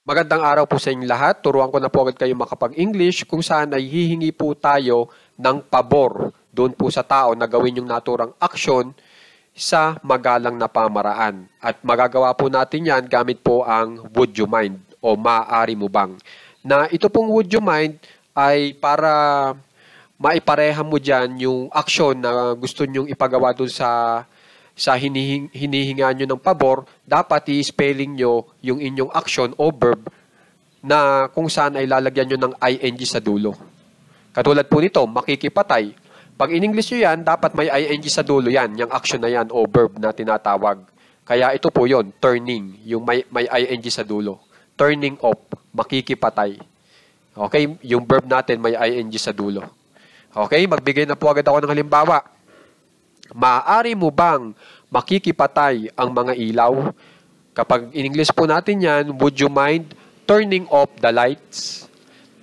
Magandang araw po sa inyong lahat. Turuan ko na po agad kayo makapag-English kung saan ay hihingi po tayo ng pabor doon po sa tao na gawin yung naturang aksyon sa magalang na pamaraan. At magagawa po natin yan gamit po ang would you mind o maaari mo bang. Na ito pong would you mind ay para maipareha mo dyan yung aksyon na gusto nyong ipagawa doon sa hinihinga nyo ng pabor, dapat i-spelling nyo yung inyong action o verb na kung saan ay lalagyan nyo ng ing sa dulo. Katulad po nito, makikipatay. Pag in-English nyo yan, dapat may ing sa dulo yan, yung action na yan o verb na tinatawag. Kaya ito po yon, turning, yung may ing sa dulo. Turning off, makikipatay. Okay, yung verb natin may ing sa dulo. Okay, magbigay na po agad ako ng halimbawa. Maaari mo bang makikipatay ang mga ilaw? Kapag in English po natin yan, would you mind turning off the lights?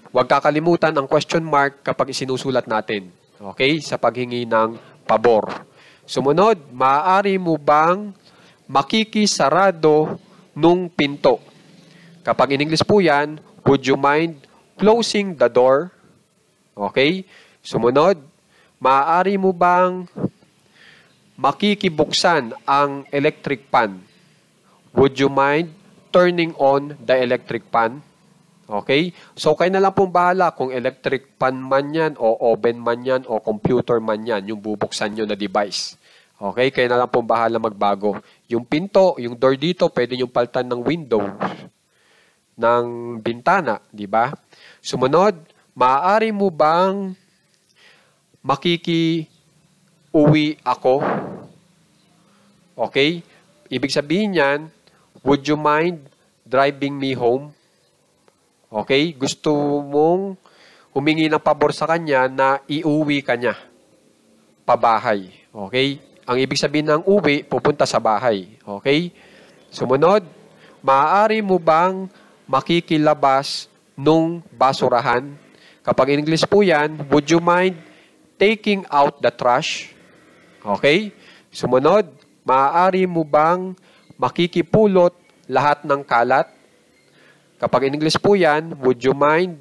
Huwag kakalimutan ang question mark kapag isinusulat natin. Okay? Sa paghingi ng pabor. Sumunod, maaari mo bang makikisarado nung pinto? Kapag in English po yan, would you mind closing the door? Okay? Sumunod, maaari mo bang makikibuksan ang electric pan? Would you mind turning on the electric pan? Okay? So, kayo na lang pong bahala kung electric pan man yan, o oven man yan, o computer man yan, yung bubuksan nyo na device. Okay? Kayo na lang pong bahala magbago. Yung pinto, yung door dito, pwede yung paltan ng window, ng bintana, di ba? Sumunod, maaari mo bang uwi ako? Okay? Ibig sabihin niyan, would you mind driving me home? Okay? Gusto mong humingi ng pabor sa kanya na iuwi ka niya pabahay. Okay? Ang ibig sabihin ng uwi, pupunta sa bahay. Okay? Sumunod, maaari mo bang makikilabas nung basurahan? Kapag in English po yan, would you mind taking out the trash? Okay? Sumunod, maaari mo bang makikipulot lahat ng kalat? Kapag in English po yan, would you mind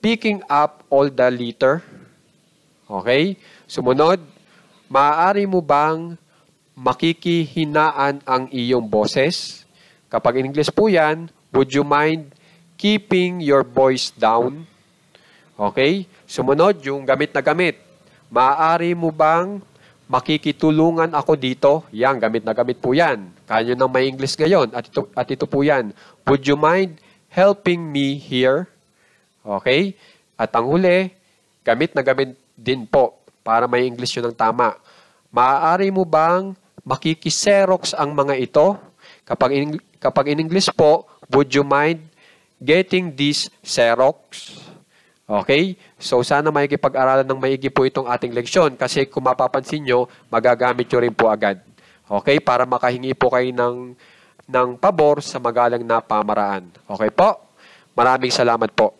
picking up all the litter? Okay? Sumunod, maaari mo bang makikihinaan ang iyong boses? Kapag in English po yan, would you mind keeping your voice down? Okay? Sumunod, yung gamit na gamit. Maaari mo bang makikitulungan ako dito? Yan, gamit na gamit po yan. Kaya nyo nang may English ngayon. At ito po yan. Would you mind helping me here? Okay? At ang huli, gamit na gamit din po para may English yun ng tama. Maaari mo bang makikiserox ang mga ito? Kapag in English po, would you mind getting this Xerox? Okay? So, sana makikipag-aralan ng maigi po itong ating leksyon kasi kung mapapansin nyo, magagamit nyo rin po agad. Okay? Para makahingi po kayo ng pabor sa magalang na pamaraan. Okay po? Maraming salamat po.